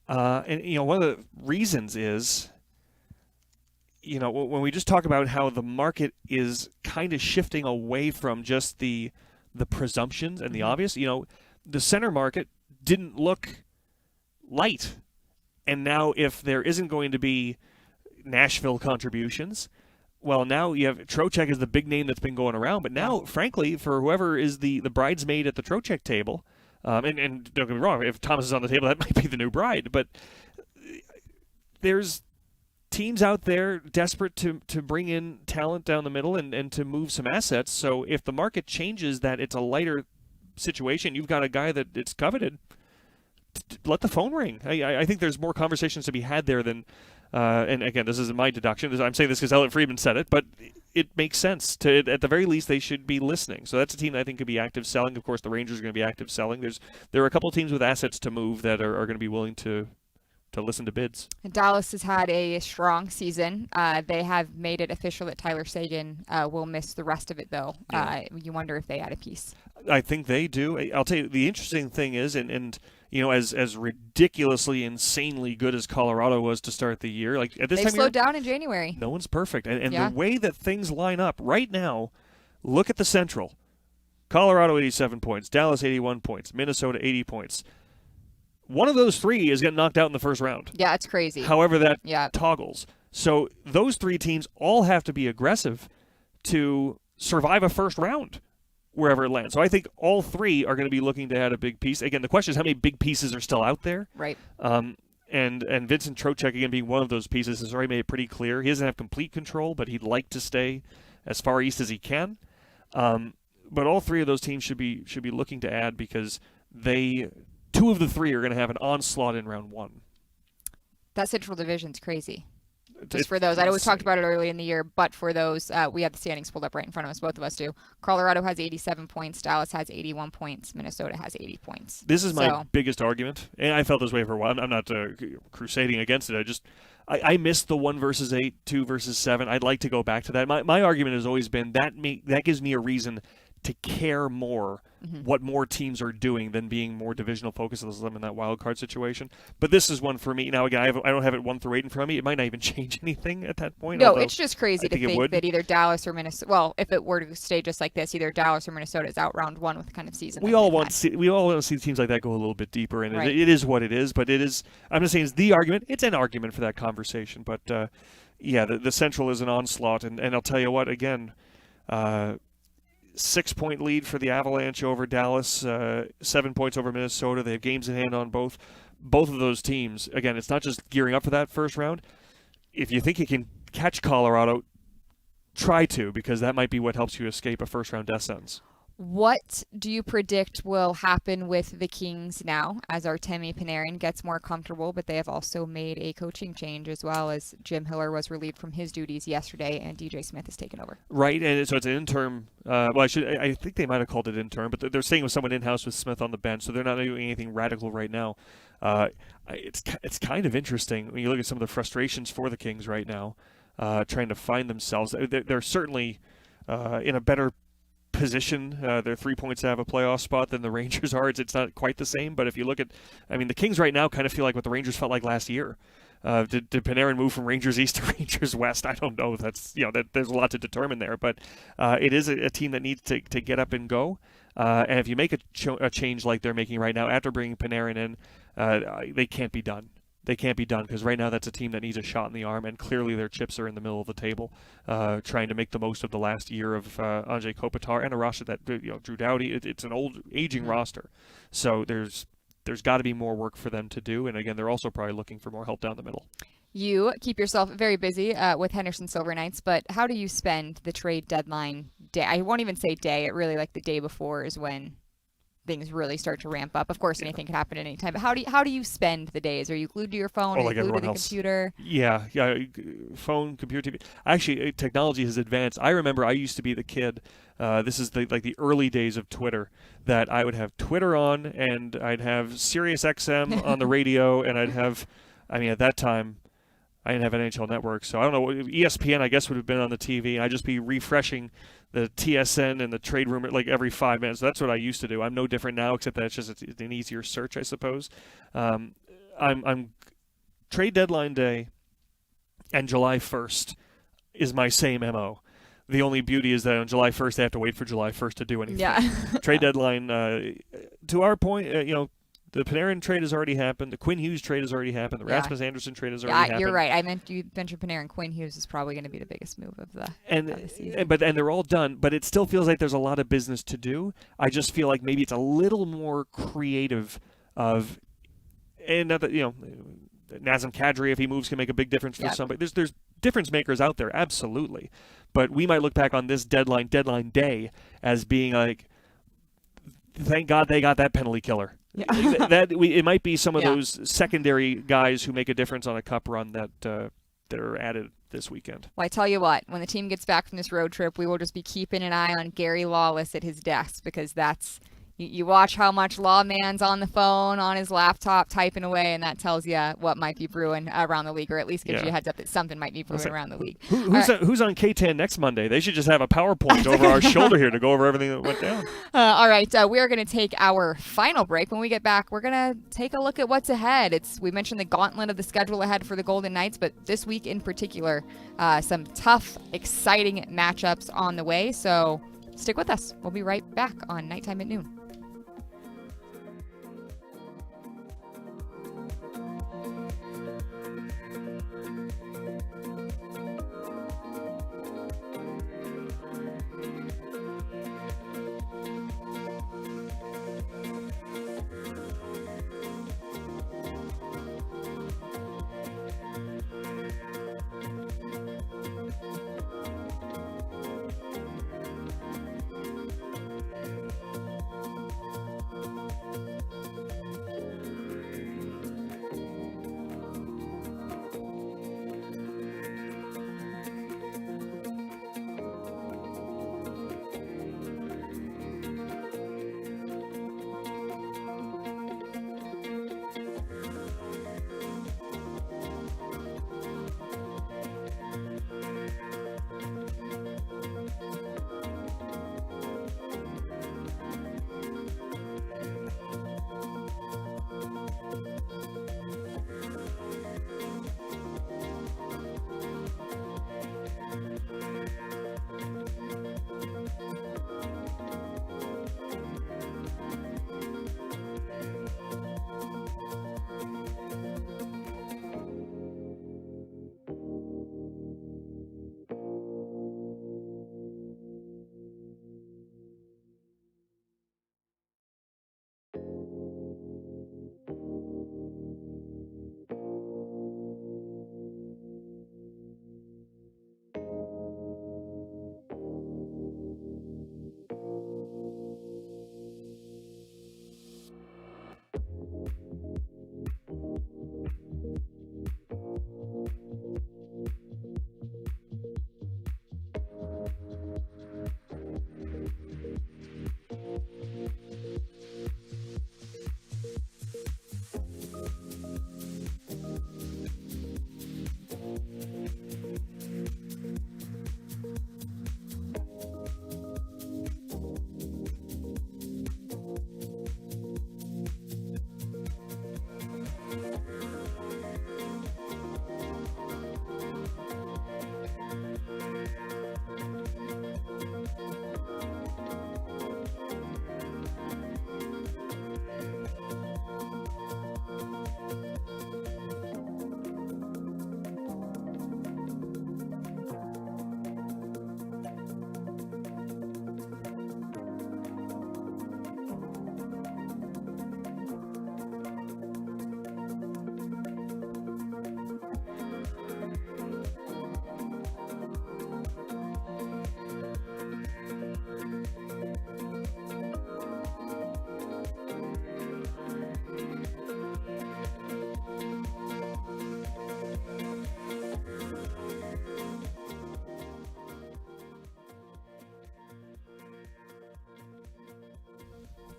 Speaker 2: And one of the reasons is, when we just talk about how the market is kind of shifting away from just the presumptions and the obvious, the center market didn't look light. And now if there isn't going to be Nashville contributions, well, now you have Trocheck is the big name that's been going around. But now, frankly, for whoever is the bridesmaid at the Trocheck table, and don't get me wrong, if Thomas is on the table, that might be the new bride. But there's teams out there desperate to bring in talent down the middle and to move some assets. So if the market changes that it's a lighter situation, you've got a guy that it's coveted, let the phone ring. I think there's more conversations to be had there than, and again, this isn't my deduction. I'm saying this because Elliot Friedman said it, but it makes sense. At the very least, they should be listening. So that's a team that I think could be active selling. Of course, the Rangers are going to be active selling. There are a couple of teams with assets to move that are going to be willing to listen to bids.
Speaker 1: Dallas has had a strong season. They have made it official that Tyler Seguin will miss the rest of it, though. Yeah. You wonder if they add a piece.
Speaker 2: I think they do. I'll tell you, the interesting thing is, and as ridiculously, insanely good as Colorado was to start the year, like at this time,
Speaker 1: they slowed down in January.
Speaker 2: No one's perfect, and the way that things line up right now, look at the Central. Colorado 87 points, Dallas 81 points, Minnesota 80 points. One of those three is getting knocked out in the first round.
Speaker 1: Yeah, it's crazy.
Speaker 2: However that toggles. So those three teams all have to be aggressive to survive a first round wherever it lands. So I think all three are going to be looking to add a big piece. Again, the question is how many big pieces are still out there.
Speaker 1: Right.
Speaker 2: And And Vincent Trocheck, again, being one of those pieces, has already made it pretty clear. He doesn't have complete control, but he'd like to stay as far east as he can. But all three of those teams should be looking to add, because two of the three are going to have an onslaught in round one.
Speaker 1: That Central Division's crazy. Just for those, I know we talked about it early in the year, but for those, we have the standings pulled up right in front of us. Both of us do. Colorado has 87 points. Dallas has 81 points. Minnesota has 80 points.
Speaker 2: This is my biggest argument, and I felt this way for a while. I'm not crusading against it. I missed the 1 versus 8, 2 versus 7. I'd like to go back to that. My argument has always been that gives me a reason to care more what more teams are doing than being more divisional focused as them in that wild card situation. But this is one for me. Now, again, I don't have it 1 through 8 in front of me. It might not even change anything at that point.
Speaker 1: No, it's just crazy to think that either Dallas or Minnesota, well, if it were to stay just like this, either Dallas or Minnesota is out round 1 with the kind of season.
Speaker 2: We all want to see teams like that go a little bit deeper, and it is what it is. But it is, I'm just saying, it's the argument. It's an argument for that conversation. But the Central is an onslaught, and I'll tell you what, again. 6-point lead for the Avalanche over Dallas, 7 points over Minnesota. They have games in hand on both of those teams. Again, it's not just gearing up for that first round. If you think you can catch Colorado, try to, because that might be what helps you escape a first-round death sentence. What
Speaker 1: do you predict will happen with the Kings now as Artemi Panarin gets more comfortable, but they have also made a coaching change as well, as Jim Hiller was relieved from his duties yesterday and DJ Smith has taken over.
Speaker 2: Right, and so it's an interim. I think they might have called it interim, but they're staying with someone in-house with Smith on the bench, so they're not doing anything radical right now. It's kind of interesting when you look at some of the frustrations for the Kings right now, trying to find themselves. They're certainly in a better position. They're 3 points out of a playoff spot than the Rangers are. It's not quite the same, but if you look at, the Kings right now kind of feel like what the Rangers felt like last year. Did Panarin move from Rangers East to Rangers West? I don't know. That's there's a lot to determine there, but it is a team that needs to get up and go. And if you make a change like they're making right now after bringing Panarin in, they can't be done. They can't be done, because right now that's a team that needs a shot in the arm, and clearly their chips are in the middle of the table, trying to make the most of the last year of Anze Kopitar and a roster that Drew Doughty. It's an old, aging roster, so there's got to be more work for them to do, and again, they're also probably looking for more help down the middle.
Speaker 1: You keep yourself very busy with Henderson Silver Knights, but how do you spend the trade deadline day? I won't even say day. It really, like, the day before is when things really start to ramp up. Of course, anything could happen at any time. But how do you spend the days? Are you glued to your phone? Are you glued to the computer?
Speaker 2: Yeah, phone, computer, TV. Actually, technology has advanced. I remember I used to be the kid. This is the early days of Twitter, that I would have Twitter on, and I'd have Sirius XM on the radio, and I'd have, at that time, I didn't have NHL Network, so I don't know. ESPN, I guess, would have been on the TV, and I'd just be refreshing the TSN and the trade rumor like every 5 minutes. That's what I used to do. I'm no different now, except that it's an easier search, I suppose. I'm trade deadline day and July 1st is my same MO. The only beauty is that on July 1st, they have to wait for July 1st to do anything.
Speaker 1: Yeah.
Speaker 2: Trade deadline, to our point, the Panarin trade has already happened. The Quinn Hughes trade has already happened. The Rasmus Anderson trade has already happened.
Speaker 1: You're right. I meant you mentioned Panarin. Quinn Hughes is probably going to be the biggest move of the season.
Speaker 2: And they're all done. But it still feels like there's a lot of business to do. I just feel like maybe it's a little more creative and Nazem Kadri, if he moves, can make a big difference for somebody. There's difference makers out there, absolutely. But we might look back on this deadline day as being like, thank God they got that penalty killer. Yeah. It might be some of those secondary guys who make a difference on a cup run that are added this weekend.
Speaker 1: Well, I tell you what, when the team gets back from this road trip, we will just be keeping an eye on Gary Lawless at his desk, because that's you watch how much Lawman's on the phone, on his laptop, typing away, and that tells you what might be brewing around the league, or at least gives you a heads up that something might be brewing around the league.
Speaker 2: Who's on K10 next Monday? They should just have a PowerPoint over our shoulder here to go over everything that went down.
Speaker 1: All right, we are going to take our final break. When we get back, we're going to take a look at what's ahead. We mentioned the gauntlet of the schedule ahead for the Golden Knights, but this week in particular, some tough, exciting matchups on the way. So stick with us. We'll be right back on Nighttime at Noon.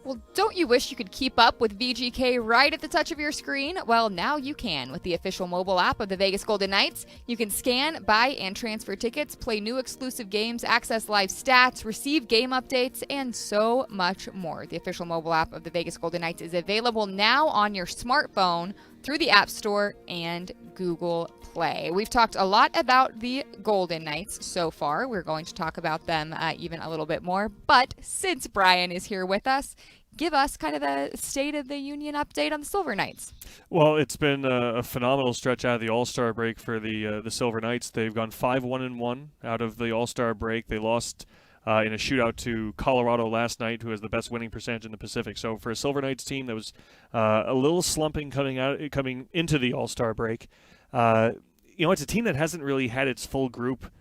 Speaker 1: Well, don't you wish you could keep up with VGK right at the touch of your screen? Well, now you can with the official mobile app of the Vegas Golden Knights. You can scan, buy, and transfer tickets, play new exclusive games, access live stats, receive game updates, and so much more. The official mobile app of the Vegas Golden Knights is available now on your smartphone through the App Store and Google Play. We've talked a lot about the Golden Knights so far. We're going to talk about them even a little bit more. But since Brian is here with us, give us kind of the State of the Union update on the Silver Knights.
Speaker 2: Well, it's been a phenomenal stretch out of the All-Star break for the Silver Knights. They've gone 5-1-1 out of the All-Star break. They lost in a shootout to Colorado last night, who has the best winning percentage in the Pacific. So for a Silver Knights team that was a little slumping coming into the All-Star break, it's a team that hasn't really had its full group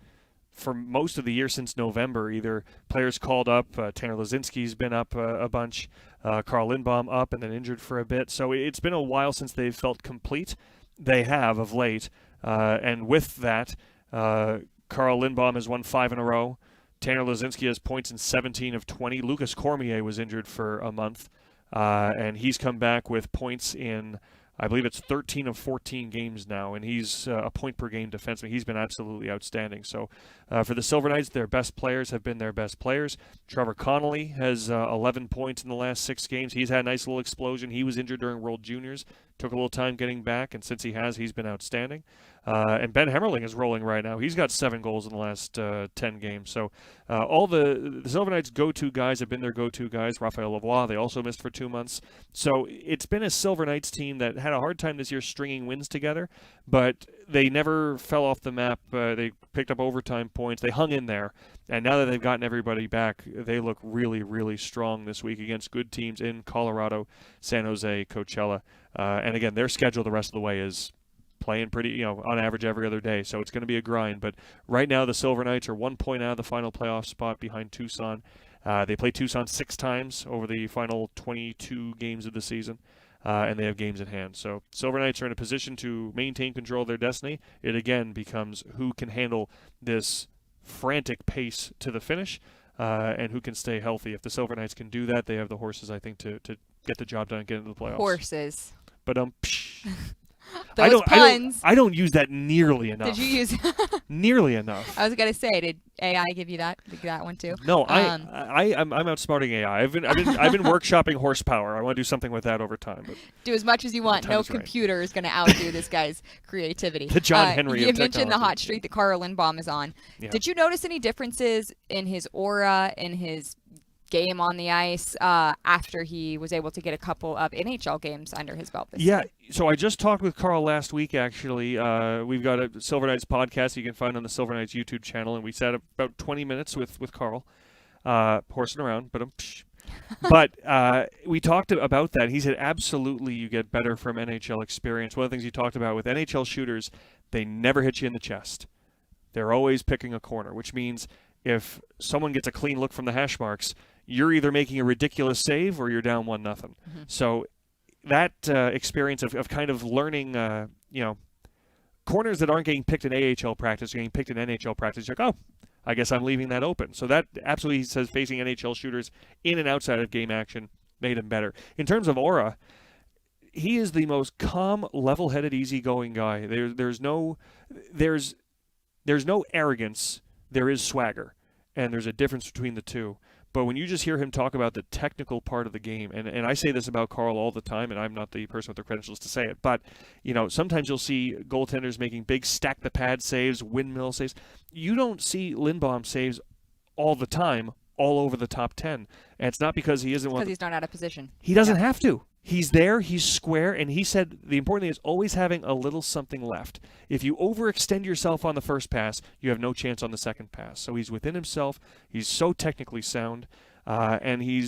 Speaker 2: for most of the year since November. Either players called up, Tanner Lazinski's been up a bunch, Carl Lindbaum up and then injured for a bit. So it's been a while since they've felt complete. They have of late. And with that, Carl Lindbaum has won 5 in a row. Tanner Lazinski has points in 17 of 20. Lucas Cormier was injured for a month, and he's come back with points in, I believe it's 13 of 14 games now, and he's a point-per-game defenseman. He's been absolutely outstanding. So for the Silver Knights, their best players have been their best players. Trevor Connolly has 11 points in the last 6 games. He's had a nice little explosion. He was injured during World Juniors. Took a little time getting back, and since he's been outstanding. And Ben Hemmerling is rolling right now. He's got 7 goals in the last 10 games. So all the Silver Knights' go-to guys have been their go-to guys. Raphael Lavoie, they also missed for 2 months. So it's been a Silver Knights team that had a hard time this year stringing wins together, but they never fell off the map. They picked up overtime points. They hung in there. And now that they've gotten everybody back, they look really, really strong this week against good teams in Colorado, San Jose, Coachella. And again, their schedule the rest of the way is playing pretty, on average every other day. So it's going to be a grind. But right now, the Silver Knights are 1 point out of the final playoff spot behind Tucson. They play Tucson 6 times over the final 22 games of the season. And they have games in hand. So Silver Knights are in a position to maintain control of their destiny. It again becomes who can handle this frantic pace to the finish and who can stay healthy. If the Silver Knights can do that, they have the horses, I think, to get the job done and get into the playoffs.
Speaker 1: Horses.
Speaker 2: But
Speaker 1: Those puns.
Speaker 2: I don't use that nearly enough.
Speaker 1: Did you use
Speaker 2: nearly enough?
Speaker 1: I was gonna say, did AI give you that one too?
Speaker 2: No, I'm outsmarting AI. I've been workshopping horsepower. I want to do something with that over time. But
Speaker 1: do as much as you want. No computer is gonna outdo this guy's creativity.
Speaker 2: The John Henry
Speaker 1: You
Speaker 2: of
Speaker 1: mentioned the
Speaker 2: technology.
Speaker 1: hot streak that Carl Lindbaum is on.
Speaker 2: Yeah.
Speaker 1: Did you notice any differences in his aura, in his game on the ice after he was able to get a couple of NHL games under his belt this year?
Speaker 2: So I just talked with Carl last week, actually. We've got a Silver Knights podcast you can find on the Silver Knights YouTube channel, and we sat about 20 minutes with Carl, horsing around, but we talked about that. He said absolutely you get better from NHL experience. One of the things he talked about with NHL shooters, they never hit you in the chest. They're always picking a corner, which means if someone gets a clean look from the hash marks, you're either making a ridiculous save or you're down 1-0. Mm-hmm. So that experience of kind of learning, corners that aren't getting picked in AHL practice are getting picked in NHL practice. You're like, oh, I guess I'm leaving that open. So that absolutely, he says, facing NHL shooters in and outside of game action made him better. In terms of aura, he is the most calm, level-headed, easygoing guy. There's no arrogance. There is swagger, and there's a difference between the two. But when you just hear him talk about the technical part of the game, and I say this about Carl all the time, and I'm not the person with the credentials to say it, but sometimes you'll see goaltenders making big stack-the-pad saves, windmill saves. You don't see Lindbaum saves all the time, all over the top 10. And it's not because he isn't one.
Speaker 1: Because he's not out of position.
Speaker 2: He doesn't have to. He's there, he's square, and he said the important thing is always having a little something left. If you overextend yourself on the first pass, you have no chance on the second pass. So he's within himself. He's so technically sound, and he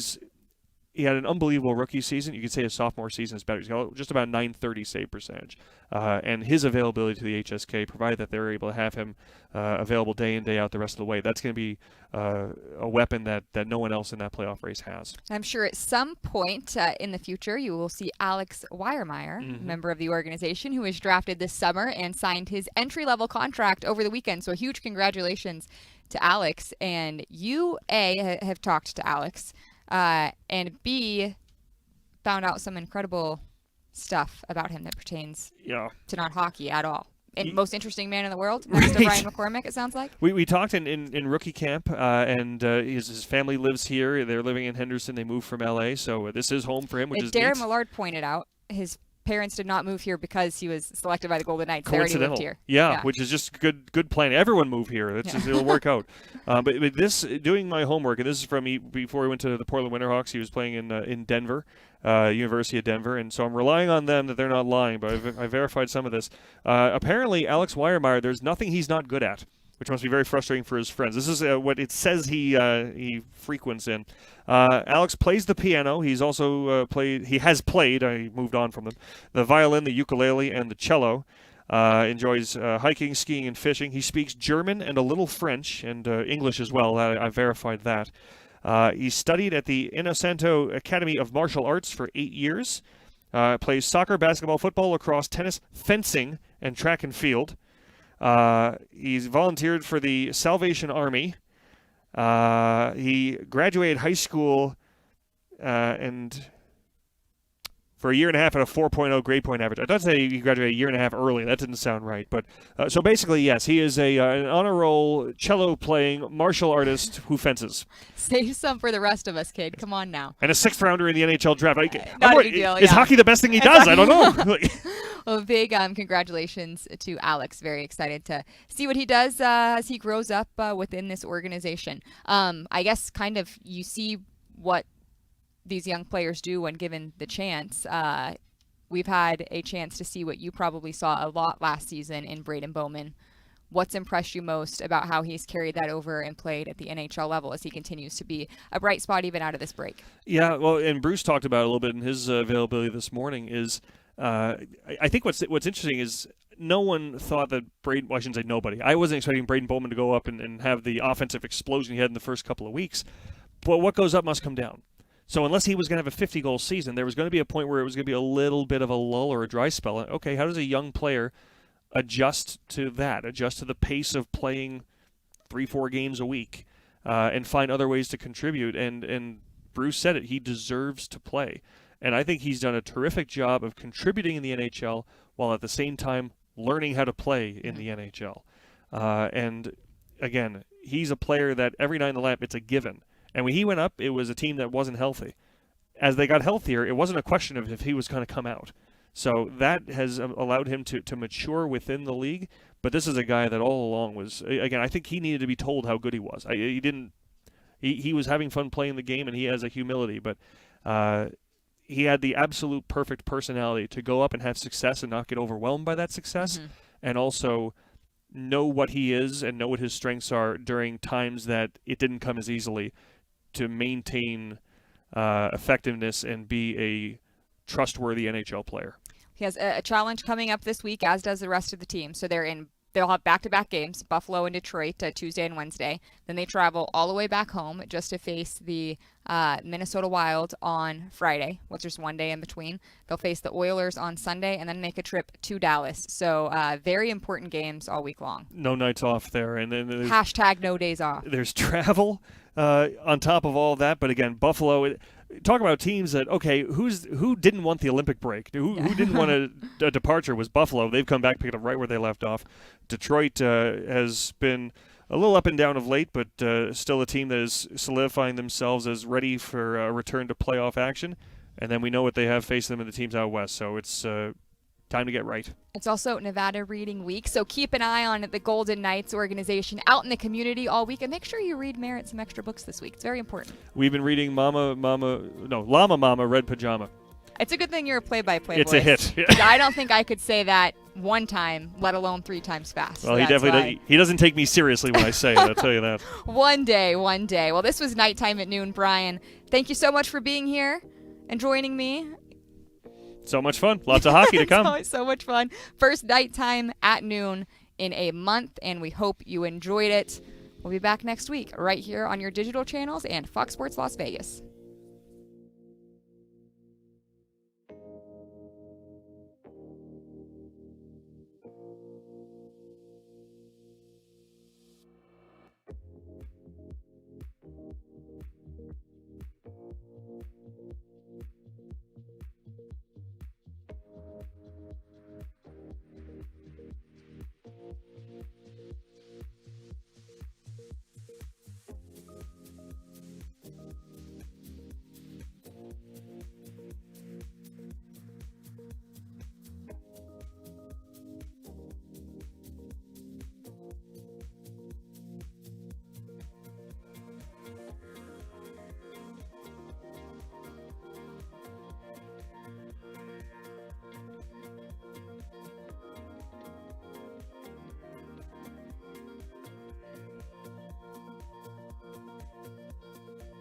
Speaker 2: had an unbelievable rookie season. You could say his sophomore season is better. He's got just about 930 save percentage. And his availability to the HSK, provided that they're able to have him available day in, day out the rest of the way, that's going to be a weapon that no one else in that playoff race has.
Speaker 1: I'm sure at some point in the future you will see Alex Weiermeyer, member of the organization, who was drafted this summer and signed his entry-level contract over the weekend. So a huge congratulations to Alex. And you, have talked to Alex and B, found out some incredible stuff about him that pertains to not hockey at all. And most interesting man in the world, next to Ryan McCormack, it sounds like.
Speaker 2: We talked in rookie camp, and his family lives here. They're living in Henderson. They moved from L.A., so this is home for him, which is
Speaker 1: Darren
Speaker 2: neat.
Speaker 1: Millard pointed out, his parents did not move here because he was selected by the Golden Knights. They already
Speaker 2: Coincidental.
Speaker 1: lived here.
Speaker 2: Yeah, which is just good plan. Everyone move here. It'll work out. But this, doing my homework, and this is from before he went to the Portland Winterhawks. He was playing in Denver, University of Denver, and so I'm relying on them that they're not lying. But I verified some of this. Apparently, Alex Weiermeyer, there's nothing he's not good at, which must be very frustrating for his friends. This is what it says he frequents in. Alex plays the piano. He's also has played, I moved on from them, the violin, the ukulele, and the cello. Enjoys hiking, skiing, and fishing. He speaks German and a little French and English as well. I verified that. He studied at the Innocento Academy of Martial Arts for 8 years. Plays soccer, basketball, football, lacrosse, tennis, fencing, and track and field. He's volunteered for the Salvation Army. He graduated high school and for a year and a half at a 4.0 grade point average. I thought say he graduated a year and a half early. That didn't sound right. But so basically, yes, he is an honor roll cello-playing martial artist who fences.
Speaker 1: Save some for the rest of us, kid. Come on now.
Speaker 2: And a sixth rounder in the NHL draft.
Speaker 1: Not a big deal,
Speaker 2: Is hockey the best thing he does? I don't know.
Speaker 1: Well, big congratulations to Alex. Very excited to see what he does as he grows up within this organization. I guess kind of you see what these young players do when given the chance. We've had a chance to see what you probably saw a lot last season in Braden Bowman. What's impressed you most about how he's carried that over and played at the NHL level as he continues to be a bright spot even out of this break? Yeah,
Speaker 2: well, and Bruce talked about it a little bit in his availability this morning is I think what's interesting is no one thought that Braden, well, I shouldn't say nobody. I wasn't expecting Braden Bowman to go up and have the offensive explosion he had in the first couple of weeks. But what goes up must come down. So unless he was going to have a 50-goal season, there was going to be a point where it was going to be a little bit of a lull or a dry spell. Okay, how does a young player adjust to that, adjust to the pace of playing 3-4 games a week, and find other ways to contribute? And Bruce said it, he deserves to play. And I think he's done a terrific job of contributing in the NHL while at the same time learning how to play in the NHL. And again, he's a player that every night in the lap, it's a given. And when he went up, it was a team that wasn't healthy. As they got healthier, it wasn't a question of if he was going to come out. So that has allowed him to mature within the league. But this is a guy that all along was, again, I think he needed to be told how good he was. He was having fun playing the game, and he has a humility. But he had the absolute perfect personality to go up and have success and not get overwhelmed by that success. Mm-hmm. And also know what he is and know what his strengths are during times that it didn't come as easily, to maintain effectiveness and be a trustworthy NHL player.
Speaker 1: He has a challenge coming up this week, as does the rest of the team. So they'll have back-to-back games, Buffalo and Detroit, Tuesday and Wednesday. Then they travel all the way back home just to face the Minnesota Wild on Friday, which is one day in between. They'll face the Oilers on Sunday and then make a trip to Dallas. So very important games all week long.
Speaker 2: No nights off there. And then
Speaker 1: hashtag no days off.
Speaker 2: There's travel on top of all that. But again, Buffalo, talk about teams that, okay, who didn't want the Olympic break? Who didn't want a departure was Buffalo. They've come back, picked up right where they left off. Detroit has been a little up and down of late, but still a team that is solidifying themselves as ready for a return to playoff action. And then we know what they have facing them in the teams out west. So it's time to get right.
Speaker 1: It's also Nevada Reading Week, so keep an eye on the Golden Knights organization out in the community all week, and make sure you read Merritt some extra books this week. It's very important.
Speaker 2: We've been reading Llama Mama Red Pajama.
Speaker 1: It's a good thing you're a play-by-play
Speaker 2: It's
Speaker 1: voice.
Speaker 2: a hit.
Speaker 1: I don't think I could say that one time, let alone 3 times fast.
Speaker 2: Well, he definitely he doesn't take me seriously when I say it, I'll tell you that.
Speaker 1: One day. Well, this was Nighttime at Noon. Brian, thank you so much for being here and joining me.
Speaker 2: So much fun. Lots of hockey to come.
Speaker 1: So much fun. First Nighttime at Noon in a month, and we hope you enjoyed it. We'll be back next week right here on your digital channels and Fox Sports Las Vegas.